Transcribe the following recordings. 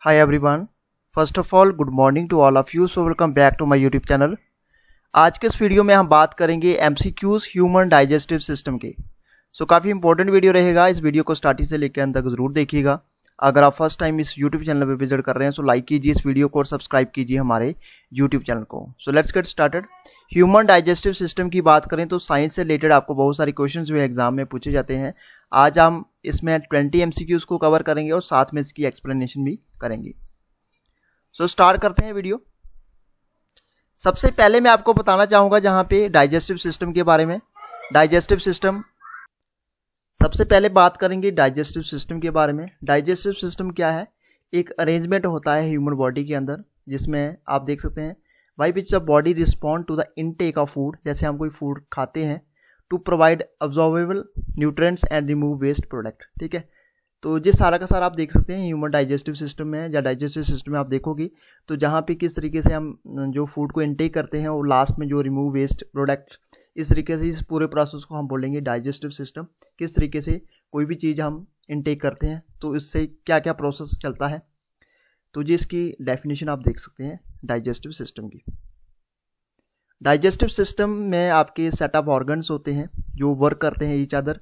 Hi everyone. First of all, good morning to all of you. So welcome back to my YouTube channel. आज के इस video में हम बात करेंगे MCQs ह्यूमन डाइजेस्टिव सिस्टम के। काफ़ी इंपॉर्टेंट वीडियो रहेगा। इस वीडियो को स्टार्टिंग से लेकर अंत तक ज़रूर देखिएगा। अगर आप फर्स्ट टाइम इस YouTube चैनल पर विजिट कर रहे हैं तो लाइक कीजिए इस वीडियो को और सब्सक्राइब कीजिए हमारे YouTube चैनल को। Let's get started. Human digestive system की बात करें तो साइंस से रिलेटेड आपको बहुत सारे क्वेश्चंस भी एग्जाम में पूछे जाते हैं। आज हम इसमें 20 MCQs को कवर करेंगे और साथ में इसकी एक्सप्लेनेशन भी करेंगे। स्टार्ट करते हैं वीडियो। सबसे पहले मैं आपको बताना चाहूँगा जहाँ पे डाइजेस्टिव सिस्टम के बारे में। डाइजेस्टिव सिस्टम, सबसे पहले बात करेंगे डाइजेस्टिव सिस्टम के बारे में। डाइजेस्टिव सिस्टम क्या है? एक अरेंजमेंट होता है ह्यूमन बॉडी के अंदर जिसमें आप देख सकते हैं by which the body respond to the intake of food. जैसे हम कोई फूड खाते हैं to provide absorbable nutrients and remove waste product. ठीक है, तो ये सारा का सारा आप देख सकते हैं ह्यूमन डाइजेस्टिव सिस्टम में या डाइजेस्टिव सिस्टम में आप देखोगे तो जहाँ पे किस तरीके से हम जो फूड को इनटेक करते हैं और लास्ट में जो रिमूव वेस्ट प्रोडक्ट, इस तरीके से इस पूरे प्रोसेस को हम बोलेंगे डाइजेस्टिव सिस्टम। किस तरीके से कोई भी चीज़ हम इनटेक करते हैं तो इससे क्या क्या प्रोसेस चलता है, तो ये इसकी डेफिनेशन आप देख सकते हैं डाइजेस्टिव सिस्टम की। डाइजेस्टिव सिस्टम में आपके सेट ऑफ ऑर्गन्स होते हैं जो वर्क करते हैं each other,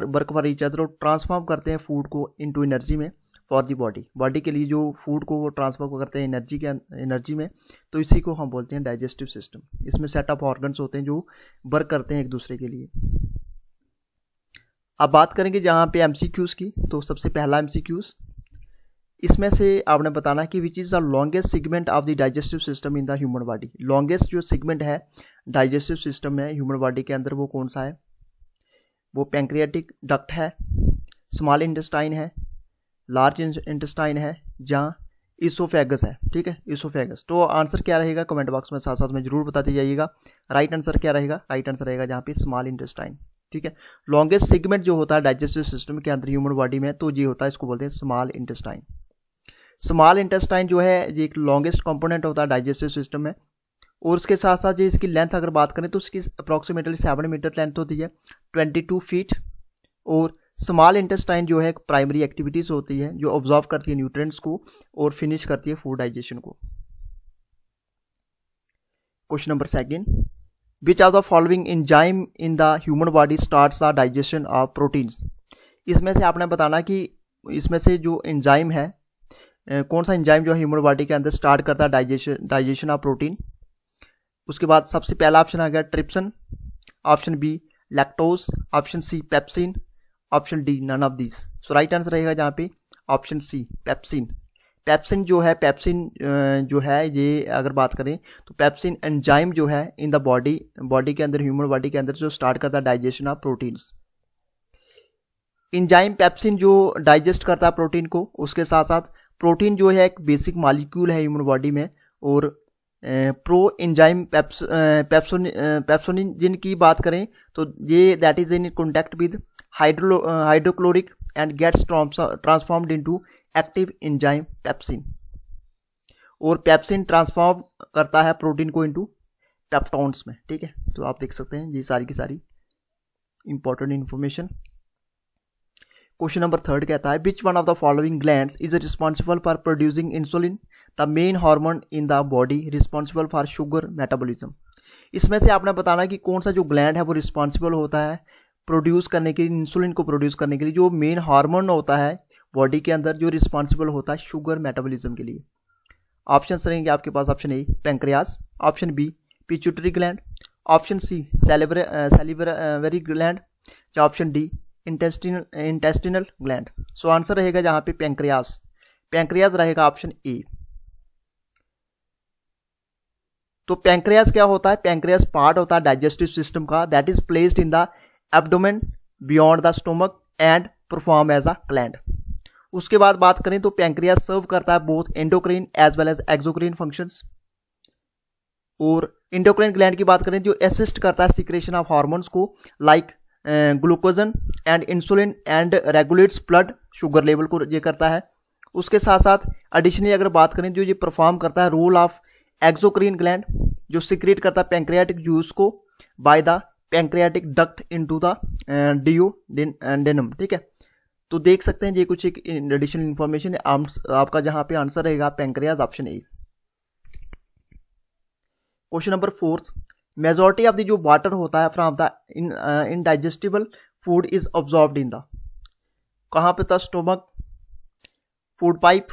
work for each other, और ट्रांसफॉर्म करते हैं फूड को इनटू एनर्जी में फॉर दी बॉडी के लिए जो फूड को वो ट्रांसफॉर्म करते हैं एनर्जी में, तो इसी को हम बोलते हैं डाइजेस्टिव सिस्टम। इसमें सेट ऑफ ऑर्गन्स होते हैं जो वर्क करते हैं एक दूसरे के लिए। अब बात करेंगे जहाँ पे MCQs की, तो सबसे पहला MCQs इसमें से आपने बताना कि which is the longest segment of the digestive system in the human body. Longest जो सेगमेंट है डाइजेस्टिव सिस्टम में ह्यूमन बॉडी के अंदर वो कौन सा है? वो पैंक्रियाटिक डक्ट है, स्मॉल इंटेस्टाइन है, लार्ज इंटेस्टाइन है, जहाँ इसोफेगस है। ठीक है, इसोफेगस। तो आंसर क्या रहेगा कमेंट बॉक्स में साथ साथ में जरूर बताते जाइएगा। राइट आंसर क्या रहेगा? राइट आंसर रहेगा जहाँ पे स्मॉल इंटेस्टाइन। ठीक है, लॉन्गेस्ट सेगमेंट जो होता है डाइजेस्टिव सिस्टम के अंदर ह्यूमन बॉडी में, तो ये होता है, इसको बोलते हैं स्मॉल इंटेस्टाइन। स्मॉल इंटेस्टाइन जो है ये एक लॉन्गेस्ट कंपोनेंट होता है डाइजेस्टिव सिस्टम में, और उसके साथ साथ जो इसकी लेंथ अगर बात करें तो उसकी अप्रॉक्सीमेटली 7 मीटर लेंथ होती है, 22 फीट। और स्मॉल इंटेस्टाइन जो है प्राइमरी एक्टिविटीज़ होती है जो ऑब्जॉर्व करती है न्यूट्रिएंट्स को और फिनिश करती है फूड डाइजेशन को। Question number 2, which are the following enzyme in the human body starts the digestion of proteins. इसमें से आपने बताना कि इसमें से जो एंजाइम है कौन सा एंजाइम जो ह्यूमन बॉडी के अंदर स्टार्ट करता है डाइजेशन ऑफ प्रोटीन। उसके बाद सबसे पहला ऑप्शन आ गया trypsin, option B lactose, option C pepsin, option D none of these. So right answer रहेगा जहाँ पे ऑप्शन सी पेप्सिन। पेप्सिन जो है ये अगर बात करें तो पेप्सिन एंजाइम जो है इन द बॉडी के अंदर, ह्यूमन बॉडी के अंदर जो स्टार्ट करता है digestion of proteins. Enzyme pepsin जो डाइजेस्ट करता है प्रोटीन को, उसके साथ साथ प्रोटीन जो है एक बेसिक मॉलिक्यूल है ह्यूमन बॉडी में, और प्रो एंजाइम पेप्सोनिन जिन की बात करें तो ये that is in contact with hydrochloric and gets transformed into active enzyme pepsin. और पेप्सिन ट्रांसफॉर्म करता है प्रोटीन को इनटू पेप्टोन्स में। ठीक है, तो आप देख सकते हैं ये सारी की सारी इंपॉर्टेंट इंफॉर्मेशन। क्वेश्चन नंबर 3 कहता है which one of the following glands is responsible for producing insulin, the main hormone in the body responsible for sugar metabolism. इसमें से आपने बताना कि कौन सा जो ग्लैंड है वो रिस्पॉन्सिबल होता है प्रोड्यूस करने के लिए, इंसुलिन को प्रोड्यूस करने के लिए, जो मेन हार्मोन होता है बॉडी के अंदर जो रिस्पॉन्सिबल होता है शुगर मेटाबॉलिज्म के लिए। ऑप्शन रहेंगे आपके पास, option A pancreas, option B pituitary gland, option C salivary gland, या option D intestinal gland. So answer रहेगा जहां पे पैंक्रियास रहेगा ऑप्शन ए। तो पैंक्रियास क्या होता है? पैंक्रियास पार्ट होता है डाइजेस्टिव सिस्टम का that is placed in the abdomen beyond the stomach and perform as a gland. उसके बाद बात करें तो पैंक्रियास सर्व करता है both endocrine as well as exocrine functions. और इंडोक्राइन ग्लैंड की बात करें जो असिस्ट करता है सिक्रेशन ऑफ हार्मोन्स को like glucagon and insulin and regulates blood sugar level को ये करता है। उसके साथ साथ एडिशनली अगर बात करें जो ये परफॉर्म करता है रोल ऑफ एक्सोक्राइन ग्लैंड जो सिक्रेट करता है पैंक्रियाटिक जूस को by the pancreatic duct into the duodenum. ठीक है, तो देख सकते हैं ये कुछ एक एडिशनल इन्फॉर्मेशन है। आपका जहां पे आंसर रहेगा pancreas, option A. Question number 4, majority of the जो वाटर होता है from the indigestible food is absorbed in the, कहाँ पे था? स्टोमक, फूड पाइप,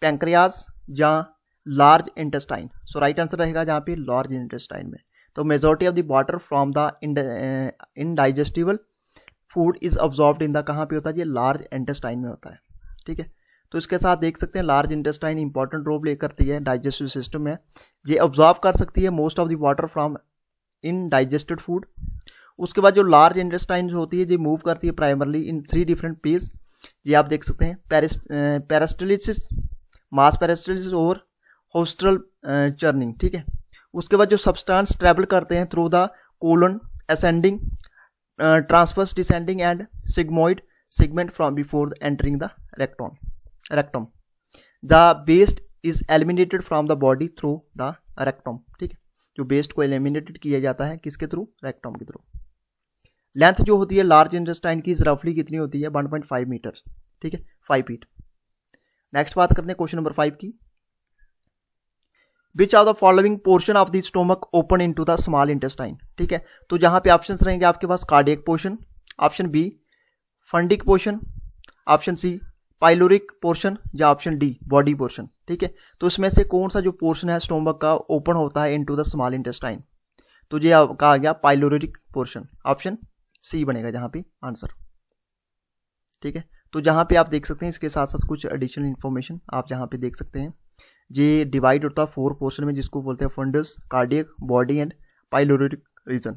पैंक्रियाज या large intestine. So right answer रहेगा जहाँ पे लार्ज इंटेस्टाइन में। तो majority of the water from the indigestible food is absorbed in the, कहाँ पे होता है? ये लार्ज इंटेस्टाइन में होता है। ठीक है, तो इसके साथ देख सकते हैं large intestine important role play करती है डाइजेस्टिव सिस्टम में। ये ऑब्जॉर्व कर सकती है most of the water from indigested food. उसके बाद जो लार्ज इंटेस्टाइन होती है ये मूव करती है प्राइमरली इन 3 डिफरेंट पेज। ये आप देख सकते हैं, पेरिस्टलिसिस, मास पेरिस्टलिसिस और होस्टल चर्निंग। ठीक है, उसके बाद जो सब्सटेंस ट्रेवल करते हैं through the colon ascending, transverse descending and sigmoid segment from before entering the rectum. The waste is eliminated from the body through the rectum. ठीक है, जो वेस्ट को एलिमिनेटेड किया जाता है किसके थ्रू? रेक्टम के थ्रू। लेंथ जो होती है लार्ज इंटेस्टाइन की रफली कितनी होती है? 1.5 मीटर। ठीक है, 5 फीट। नेक्स्ट बात करते हैं क्वेश्चन नंबर 5 की। Which of the following portion of the stomach open into the small intestine. ठीक है, तो जहां पे ऑप्शंस रहेंगे आपके पास cardiac portion, option B fundic portion, option C pyloric portion या ऑप्शन डी बॉडी पोर्शन। ठीक है, तो इसमें से कौन सा जो पोर्शन है स्टोमक का ओपन होता है इनटू द स्मॉल इंटेस्टाइन? तो ये कहा गया पाइलोरिक पोर्शन, ऑप्शन सी बनेगा जहां पे आंसर। ठीक है, तो जहां पे आप देख सकते हैं इसके साथ साथ कुछ एडिशनल इन्फॉर्मेशन आप जहां पे देख सकते हैं। ये डिवाइड होता है 4 पोर्शन में जिसको बोलते हैं fundus, cardiac, body and pyloric region.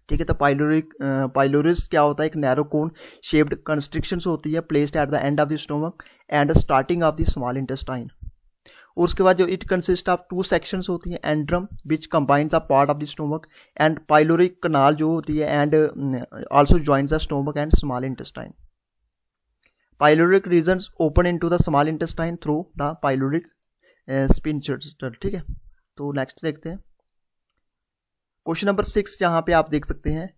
ठीक है, तो पाइलोरिस क्या होता है? एक नैरो कोन शेप्ड कंस्ट्रिक्शंस होती है placed at the end of the stomach and starting of the small intestine. और उसके बाद जो इट कंसिस्ट ऑफ 2 सेक्शंस होती हैं, antrum which combines the part of the stomach and pyloric canal जो होती है and also joins the stomach and small intestine. Pyloric regions open into the small intestine through the pyloric sphincter. ठीक है, तो next देखते हैं question number 6, जहां पे आप देख सकते हैं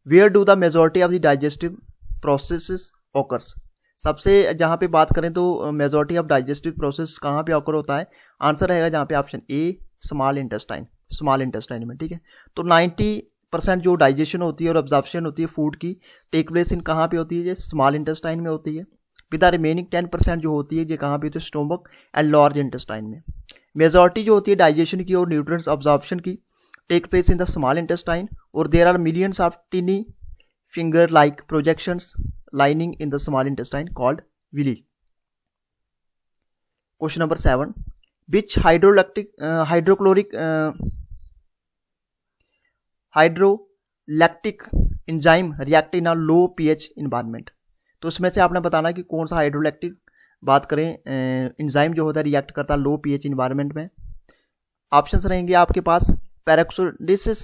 where do the majority of the digestive processes occurs. सबसे जहां पे बात करें तो मेजॉरिटी ऑफ डाइजेस्टिव प्रोसेस कहां पे ऑकर होता है? आंसर रहेगा जहां पे ऑप्शन ए स्मॉल इंटेस्टाइन में। ठीक है, तो 90% जो डाइजेशन होती है और ऑब्जॉर्प्शन होती है फूड की टेक प्लेस इन कहां पे होती है? ये स्मॉल इंटेस्टाइन में होती है। विद द रिमेनिंग 10% जो होती है ये कहां पे होती है? स्टोमक एंड लार्ज इंटेस्टाइन में। मेजॉरिटी जो होती है डाइजेशन की और न्यूट्रिएंट्स ऑब्जॉर्प्शन की take place in the small intestine, or there are millions of tiny finger like projections lining in the small intestine called villi. Question number 7, which hydrolytic enzyme react in a low pH environment? तो उसमें से आपने बताना कि कौन सा हाइड्रोलैक्टिक बात करें एंजाइम जो होता है रिएक्ट करता है लो पीएच इन्वायरमेंट में। ऑप्शंस रहेंगे आपके पास peroxolysis,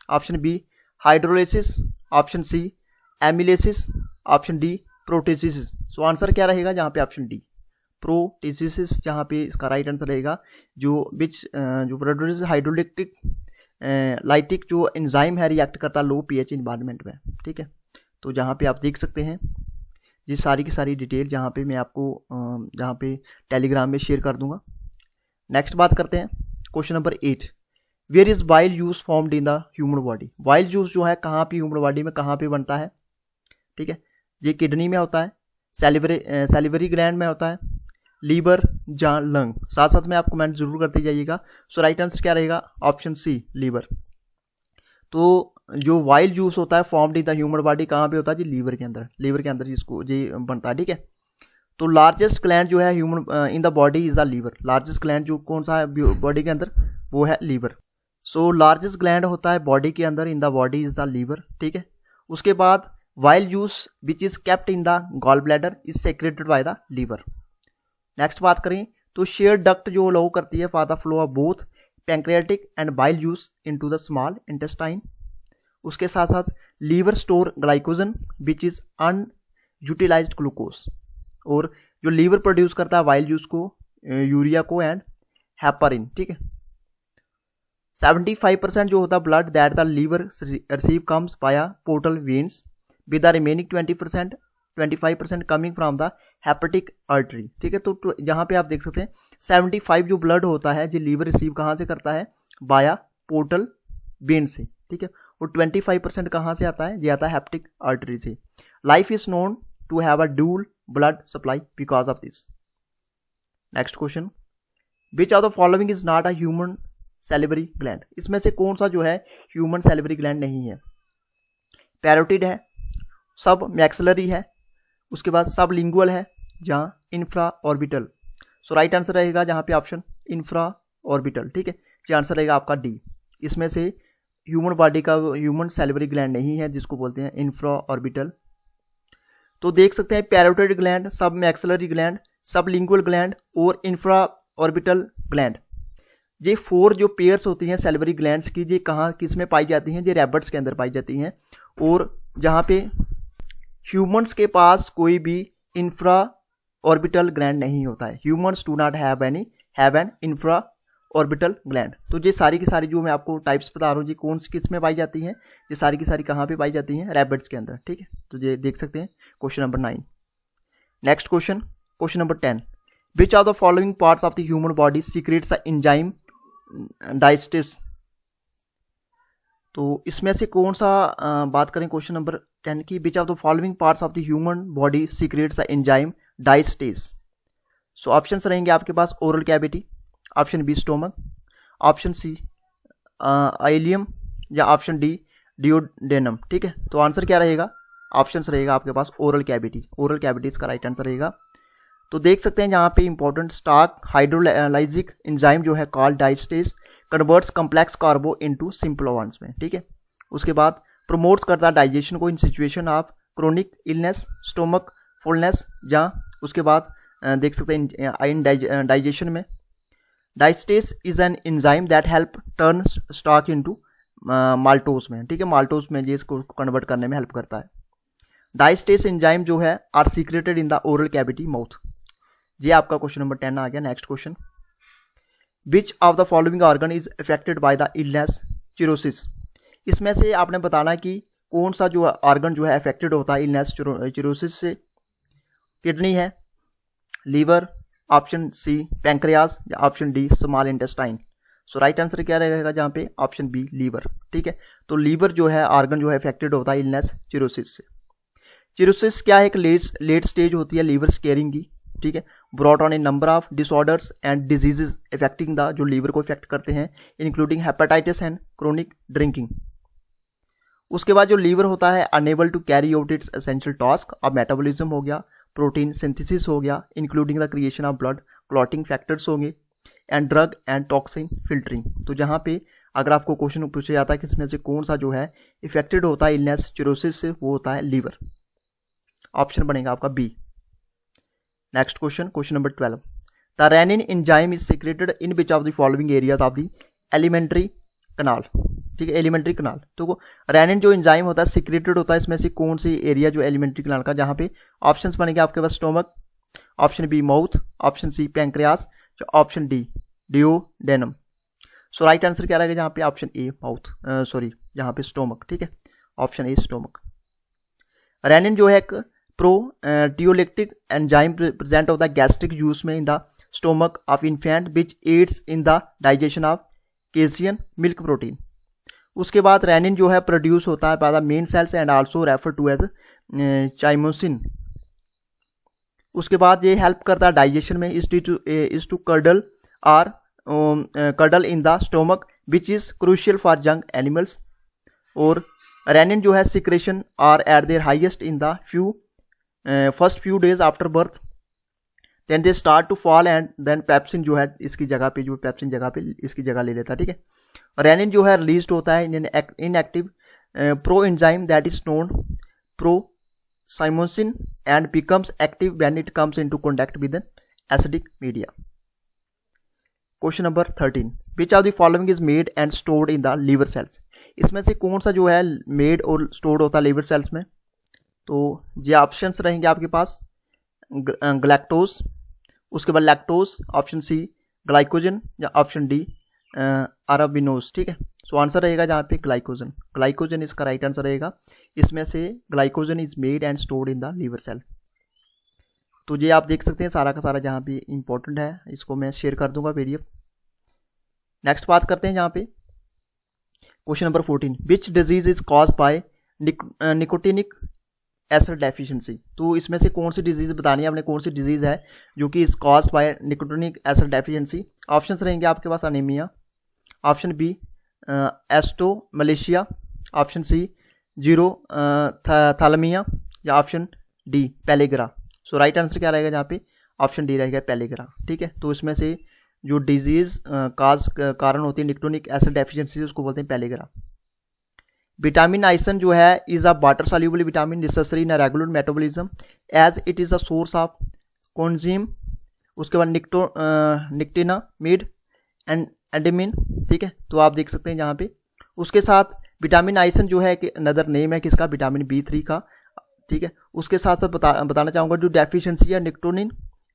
option B hydrolysis, option C amylasis, option D proteases. So answer क्या रहेगा जहां पे? ऑप्शन डी प्रोटेसिस, जहां पे इसका राइट आंसर रहेगा जो प्रोड्यूस हाइड्रोलिटिक लाइटिक जो एंजाइम है रिएक्ट करता लो पीएच इन्वायरमेंट में। ठीक है, तो जहां पे आप देख सकते हैं ये सारी की सारी डिटेल जहां पे मैं आपको जहां पे टेलीग्राम में शेयर कर दूंगा। नेक्स्ट बात करते हैं question number 8, where is bile juice formed in the human body. Bile juice जो है कहाँ पे ह्यूमन बॉडी में कहाँ पे बनता है? ठीक है, ये किडनी में होता है, सैलिवरी ग्लैंड में होता है, लीवर या लंग। साथ साथ में आप कमेंट जरूर करते जाइएगा। सो राइट आंसर क्या रहेगा? Option C liver. तो जो वाइल जूस होता है formed in the human body कहाँ पे होता है? जी लीवर के अंदर जिसको ये बनता है। ठीक है, तो लार्जेस्ट ग्लैंड जो है human in the body is the liver. Largest gland जो कौन सा है बॉडी के अंदर? वो है लीवर। सो लार्जेस्ट ग्लैंड होता है बॉडी के अंदर, in the body is the liver. ठीक है, उसके बाद bile juice which is kept in the gall bladder is secreted by the liver. Next बात करें तो शेयर डक्ट जो अलाउ करती है for the flow of both pancreatic and bile juice into the small intestine. उसके साथ साथ liver store glycogen which is unutilized glucose, और जो लीवर प्रोड्यूस करता है वाइल जूस को, यूरिया को एंड हेपारिन। ठीक है, 75% जो होता है blood that the liver receive comes via portal veins, with the remaining 20% 25% coming from the hepatic artery, ठीक है। तो यहाँ पे आप देख सकते हैं 75 जो ब्लड होता है जो लीवर रिसीव कहाँ से करता है, बाया पोर्टल वेन से, ठीक है। और 25% कहाँ से आता है, ये आता है हेपेटिक आर्टरी से। Life is known to have a dual blood supply because of this. Next question, which of the following is not a human salivary gland, इसमें से कौन सा जो है ह्यूमन सैलिवरी ग्लैंड नहीं है। पैरोटिड है, सब मैक्सिलरी है, उसके बाद सब लिंगुअल है, जहाँ इंफ्रा ऑर्बिटल। सो राइट आंसर रहेगा जहाँ पे ऑप्शन इंफ्रा ऑर्बिटल, ठीक है। ये आंसर रहेगा आपका डी। इसमें से ह्यूमन बॉडी का ह्यूमन सैलिवरी ग्लैंड नहीं है जिसको बोलते हैं इंफ्रा ऑर्बिटल। तो देख सकते हैं पैरोटिड ग्लैंड, सब मैक्सिलरी ग्लैंड, सब लिंगुअल ग्लैंड और इंफ्रा ऑर्बिटल ग्लैंड, ये 4 जो पेयर्स होती हैं सैलिवरी ग्लैंड्स की, ये कहाँ किस में पाई जाती हैं, ये रैबिट्स के अंदर पाई जाती हैं। और जहाँ पे ह्यूमंस के पास कोई भी इंफ्रा ऑर्बिटल ग्लैंड नहीं होता है, humans do not have an infra orbital gland. तो ये सारी की सारी जो मैं आपको टाइप्स बता रहा हूँ, ये कौन सी किस में पाई जाती हैं, ये सारी की सारी कहाँ पे पाई जाती हैं, रैबिट्स के अंदर, ठीक है। तो ये देख सकते हैं question number 9। Next question, question number 10, which of the following parts of the human body secretes the enzyme digestase. तो इसमें से कौन सा बात करें क्वेश्चन नंबर 10 की, which of the following parts of the human body secretes the enzyme digestase. So options रहेंगे आपके पास oral cavity, option B stomach, option C ileum, या ऑप्शन डी डियोडेनम, ठीक है। तो आंसर क्या रहेगा, ऑप्शंस रहेगा आपके पास ओरल कैविटी, ओरल कैविटी इसका राइट आंसर रहेगा। तो देख सकते हैं यहाँ पे इंपॉर्टेंट स्टार्क हाइड्रोलाइजिक एंजाइम जो है called डाइजेस्टेस converts complex कार्बो into simple once में, ठीक है। उसके बाद प्रमोट्स करता है डाइजेशन को in situation of chronic illness, stomach fullness, जहाँ उसके बाद देख सकते हैं इन डाइजेशन में digestase is an enzyme that help turn starch into maltose में, ठीक है। माल्टोज में ये इसको कन्वर्ट करने में हेल्प करता है। डाइजेस्टेस एंजाइम जो है are secreted in the oral cavity mouth. ये आपका क्वेश्चन नंबर 10 आ गया। Next question, which of the following organ is affected by the illness cirrhosis. इसमें से आपने बताना कि कौन सा जो ऑर्गन जो है अफेक्टेड होता है इलनेस चिरोसिस से। किडनी है, लीवर, ऑप्शन सी पैंक्रियाज, या option D small intestine. So right answer क्या रहेगा जहाँ पे, ऑप्शन बी लीवर, ठीक है। तो लीवर जो है ऑर्गन जो है अफेक्टेड होता है इलनेस चिरोसिस से। चिरोसिस क्या है, एक लेट स्टेज होती है लीवर स्केयरिंग की, ठीक है। Brought on a number of disorders and diseases affecting the, जो लीवर को इफेक्ट करते हैं, including hepatitis and chronic drinking. उसके बाद जो लीवर होता है unable to carry out its essential task, अब मेटाबॉलिज्म हो गया, प्रोटीन सिंथेसिस हो गया, including the creation of blood clotting factors होंगे, and drug and toxin filtering. तो जहाँ पे अगर आपको क्वेश्चन पूछा जाता है कि इसमें से कौन सा जो है इफेक्टेड होता है इलनेस चिरोसिस से, वो होता है लीवर। ऑप्शन बनेगा आपका B. Next question, question number 12, the rennin enzyme is secreted in which of the following areas of the alimentary canal, ठीक है। एलिमेंट्री कनाल, तो रेनिन जो एंजाइम होता है सीक्रेटेड होता है इसमें से कौन सी एरिया जो एलिमेंट्री कनाल का, जहाँ पे ऑप्शंस बनेंगे आपके पास stomach, option B mouth, option C pancreas, option D duodenum. So right answer क्या रहेगा जहाँ पे, ऑप्शन ए माउथ, सॉरी जहाँ पे स्टोमक, ठीक है। Option A stomach. रेनिन जो है एक प्रोटियोलिटिक एंजाइम प्रेजेंट होता है गैस्ट्रिक जूस में in the stomach of infant which aids in the digestion of casein milk protein. उसके बाद रेनिन जो है प्रोड्यूस होता है by the main cells and also refer to as chymosin. उसके बाद ये हेल्प करता है डाइजेशन में, इज टू कर्डल और curdle in the stomach which is crucial for young animals. और रेनिन जो है secretion are at their highest in the first few days after birth, then they start to fall and then pepsin जो है इसकी जगह पे, जो pepsin जगह पे इसकी जगह ले लेता है, ठीक है। रेनिन जो है रिलीज होता है inactive proenzyme that is known prochymosin and becomes active when it comes into contact with an acidic media. Question number 13, which of the following is made and stored in the liver cells. इसमें से कौन सा जो है made और stored होता है liver cells में। तो ये ऑप्शंस रहेंगे आपके पास ग्लैक्टोज, उसके बाद लैक्टोज, ऑप्शन सी ग्लाइकोजन, या ऑप्शन डी अराबिनोज, ठीक है। सो आंसर रहेगा जहाँ पे ग्लाइकोजन। ग्लाइकोजन इसका राइट आंसर रहेगा। इसमें से glycogen is made and stored in the liver cell. तो ये आप देख सकते हैं सारा का सारा जहाँ पे इंपॉर्टेंट है, इसको मैं शेयर कर दूंगा पीडीएफ। नेक्स्ट बात करते हैं जहाँ पे question number 14, which disease is cause by nicotinic acid deficiency. तो इसमें से कौन सी डिजीज बतानी है आपने, कौन सी डिजीज है जो कि is cause by nicotinic acid deficiency. Options रहेंगे आपके पास anaemia, option B osteomalacia, option C xerophthalmia, या option D pellagra. So right answer क्या रहेगा जहाँ पे, ऑप्शन डी रहेगा पेलेग्रा। ठीक है, तो इसमें से जो डिजीज कारण होती है निकोटिनिक एसिड डेफिशिएंसी उसको बोलते हैं पेलेग्रा। विटामिन नाइसिन जो है is a water soluble vitamin necessary in regular metabolism as it is a source of coenzyme. उसके बाद निकोटिनामिड एंड एंडेमिन। ठीक है, तो आप देख सकते हैं यहाँ पे उसके साथ विटामिन नाइसिन जो है कि अनदर नेम है किसका, विटामिन B3 का। ठीक है, उसके साथ साथ बताना चाहूँगा जो डेफिशिएंसी है nicotine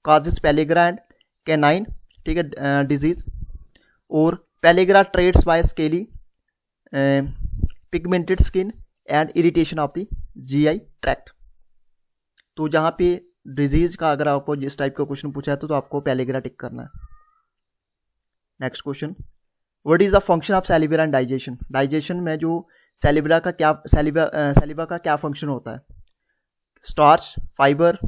causes pellagra and canine, ठीक है, डिजीज। और pellagra trades by scaly pigmented skin and irritation of the GI tract. तो जहाँ पे डिजीज का अगर आपको इस टाइप का क्वेश्चन पूछा है तो आपको पेलेग्रा टिक करना है। Next question, what is the function of saliva and digestion. Digestion में जो सैलिवा का क्या फंक्शन होता है, स्टार्च, फाइबर,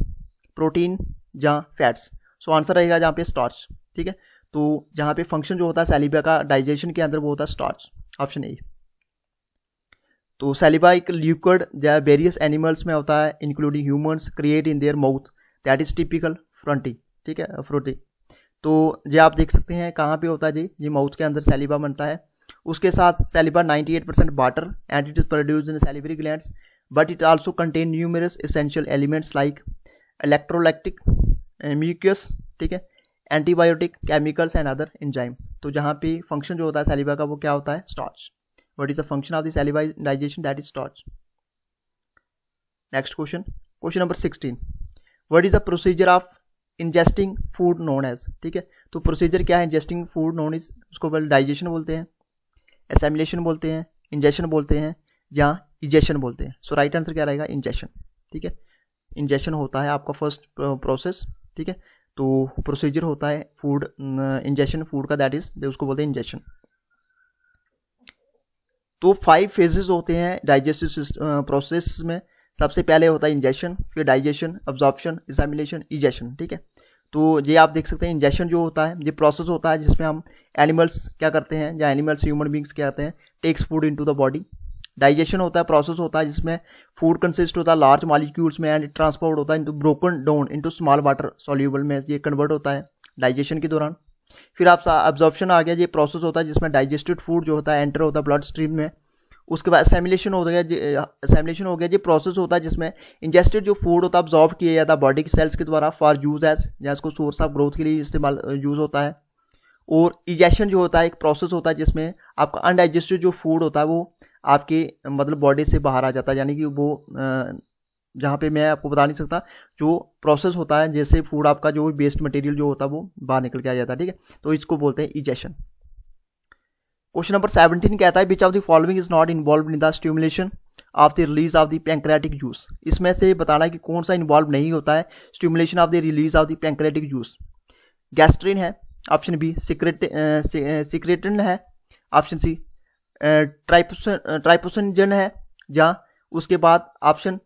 प्रोटीन या फैट्स। सो आंसर रहेगा जहाँ पे स्टार्च। ठीक है, तो जहाँ पे फंक्शन जो होता है सैलिवा का डाइजेशन के अंदर वो होता है स्टार्च, ऑप्शन ए। तो सैलिवा एक लिक्विड जो वेरियस एनिमल्स में होता है including humans create in their mouth that is typical फ्रंटी। ठीक है, फ्रूटी। तो ये आप देख सकते हैं कहाँ पे होता है जी, ये माउथ के अंदर सैलिवा बनता है। उसके साथ saliva 98% water and it is produced in salivary glands but it also contain numerous essential elements like electrolytic mucus, ठीक है, antibiotic, chemicals and other enzyme. तो जहाँ पे फंक्शन जो होता है सैलिवा का वो क्या होता है, starch. What is the function of the saliva digestion? That is starch. Next question. Question number 16. What is the procedure of ingesting food known as? ठीक है, तो प्रोसीजर क्या है ingesting food known as, उसको डाइजेशन बोलते हैं, assimilation बोलते हैं, ingestion बोलते हैं, या egestion बोलते हैं। सो राइट आंसर क्या रहेगा, ingestion। ठीक है, ingestion होता है आपका फर्स्ट प्रोसेस। ठीक है, तो प्रोसीजर होता है फूड ingestion फूड का, दैट इज उसको बोलते हैं ingestion। तो 5 फेजेस होते हैं डाइजेस्टिव प्रोसेस में। सबसे पहले होता है इंजेक्शन, फिर डाइजेशन, अब्जॉर्प्शन, एसाइमिलेशन, इजेशन। ठीक है, तो ये आप देख सकते हैं इंजेक्शन जो होता है ये प्रोसेस होता है जिसमें हम एनिमल्स क्या करते हैं, या एनिमल्स ह्यूमन बींग्स क्या करते हैं, takes food into the body. Digestion होता है प्रोसेस होता है जिसमें फूड कंसिस्ट होता है लार्ज मॉलिक्यूल्स में एंड ट्रांसपोर्ट होता है into broken down into small water soluble में, ये कन्वर्ट होता है डाइजेशन के दौरान। फिर आप अब्जॉर्प्शन आ गया, ये प्रोसेस होता है जिसमें डाइजेस्टेड फूड जो होता है एंटर होता है ब्लड स्ट्रीम में। उसके बाद असेमिलेशन हो गया, ये प्रोसेस होता है जिसमें इंजेस्टेड जो फूड होता है अब्जॉर्ब किया जाता है बॉडी के सेल्स के द्वारा फॉर यूज एज, या इसको सोर्स ऑफ ग्रोथ के लिए इस्तेमाल यूज होता है। और इजेशन जो होता है एक प्रोसेस होता है जिसमें आपका अनडाइजेस्टेड जो फूड होता है वो आपके मतलब बॉडी से बाहर आ जाता है, यानी कि वो जहाँ पे मैं आपको बता नहीं सकता, जो प्रोसेस होता है जैसे फूड आपका जो वेस्ट मटेरियल जो होता है वो बाहर निकल के आ जाता है। ठीक है, तो इसको बोलते हैं इजेशन। क्वेश्चन नंबर 17 कहता है विच of the following is not involve in the stimulation of the release of the pancreatic juice. इसमें से बताना है कि कौन सा इन्वॉल्व नहीं होता है stimulation of the release of the pancreatic juice. Gastrin है, ऑप्शन बी सिक्रेटिन है, ऑप्शन सी ट्राइपोसिनजन है, या उसके बाद ऑप्शन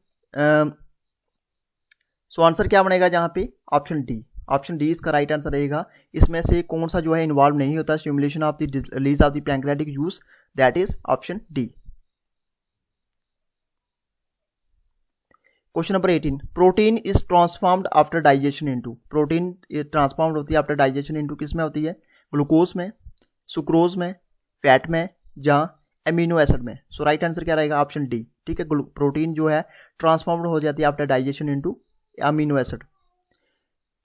सो आंसर क्या बनेगा जहाँ पे, ऑप्शन डी। ऑप्शन डी इसका राइट आंसर रहेगा। इसमें से कौन सा जो है इन्वॉल्व नहीं होता stimulation of the release of the pancreatic juice, that is option D. Question number 18, protein is transformed after digestion into. Protein transformed होती है आफ्टर डाइजेशन इनटू किस में होती है, ग्लूकोज में, सुक्रोज में, फैट में, या एमिनो एसिड में। सो राइट आंसर क्या रहेगा, ऑप्शन डी। ठीक है, प्रोटीन जो है ट्रांसफॉर्म्ड हो जाती है after digestion into amino acid.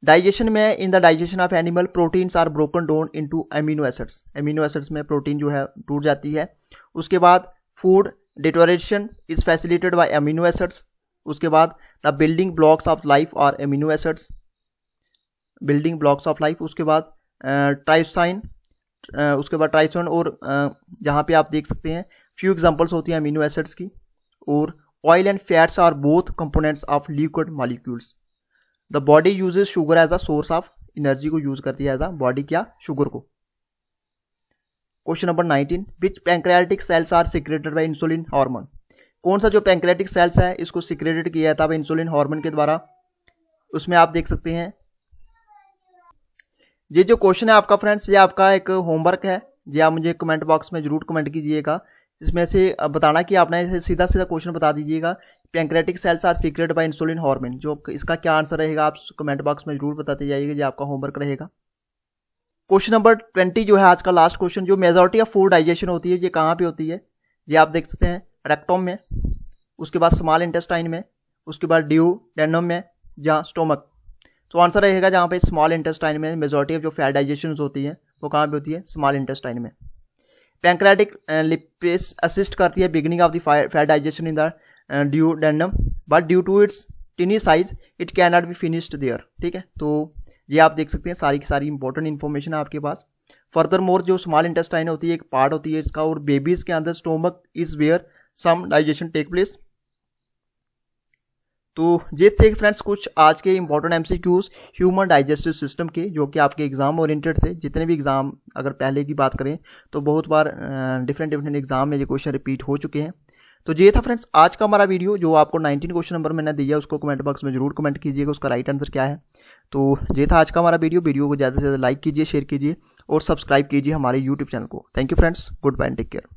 Digestion में in the digestion of animal proteins are broken down into amino acids. Amino acids में प्रोटीन जो है टूट जाती है। उसके बाद food deterioration is facilitated by amino acids. उसके बाद the building blocks of life are amino acids, building blocks of life. उसके बाद ट्राइप्साइन, उसके बाद ट्राइसोन, और जहाँ पे आप देख सकते हैं फ्यू एग्जांपल्स होती हैं अमीनो एसिड्स की। और oil and fats are both components of liquid molecules. The body uses sugar as a source of energy को यूज करती है एज अ बॉडी, क्या, शुगर को। Question number 19, which pancreatic cells are secreted by insulin hormone. कौन सा जो pancreatic sales है इसको सिक्रेटेड किया जाता है इंसुलिन हार्मोन के द्वारा। उसमें आप देख सकते हैं ये जो क्वेश्चन है आपका फ्रेंड्स, ये आपका एक होमवर्क है, ये आप मुझे कमेंट बॉक्स में जरूर कमेंट कीजिएगा। इसमें से बताना कि आपने इसे सीधा सीधा क्वेश्चन बता दीजिएगा, pancreatic cells are secreted by insulin hormone. जो इसका क्या आंसर रहेगा आप कमेंट बॉक्स में जरूर बताते जाइएगा, ये आपका होमवर्क रहेगा। क्वेश्चन नंबर 20 जो है आज का लास्ट क्वेश्चन, जो मेजॉरिटी ऑफ फूड डाइजेशन होती है ये कहाँ पे होती है, ये आप देख सकते हैं रेक्टम में, उसके बाद स्मॉल इंटेस्टाइन में, उसके बाद ड्यूडेनम में, जहाँ स्टोमक। तो आंसर रहेगा जहाँ पे स्मॉल इंटेस्टाइन में मेजॉरिटी ऑफ जो फैट डाइजेशन होती है वो कहाँ पे होती है, स्मॉल इंटेस्टाइन में। पैंक्रियाटिक लिपेज असिस्ट करती है beginning of the fat digestion in the duodenum, but due to its tiny size it can not be finished there. ठीक है, तो ये आप देख सकते हैं सारी की सारी इंपॉर्टेंट इन्फॉर्मेशन है आपके पास। फर्दर मोर जो स्मॉल इंटेस्टाइन होती है एक पार्ट होती है इसका, और बेबीज के अंदर stomach is where some digestion take place. तो ये थे फ्रेंड्स कुछ आज के important MCQs human digestive system के, जो कि आपके एग्जाम ओरिएंटेड थे। जितने भी एग्जाम अगर पहले की बात करें तो बहुत बार डिफरेंट एग्जाम में ये क्वेश्चन रिपीट हो चुके हैं। तो ये था फ्रेंड्स आज का हमारा वीडियो, जो आपको 19 क्वेश्चन नंबर मैंने दिया उसको कमेंट बॉक्स में जरूर कमेंट कीजिएगा उसका राइट आंसर क्या है। तो ये था आज का हमारा वीडियो को ज़्यादा से ज़्यादा लाइक कीजिए, शेयर कीजिए और सब्सक्राइब कीजिए हमारे यूट्यूब चैनल को। Thank you friends, good bye and take care.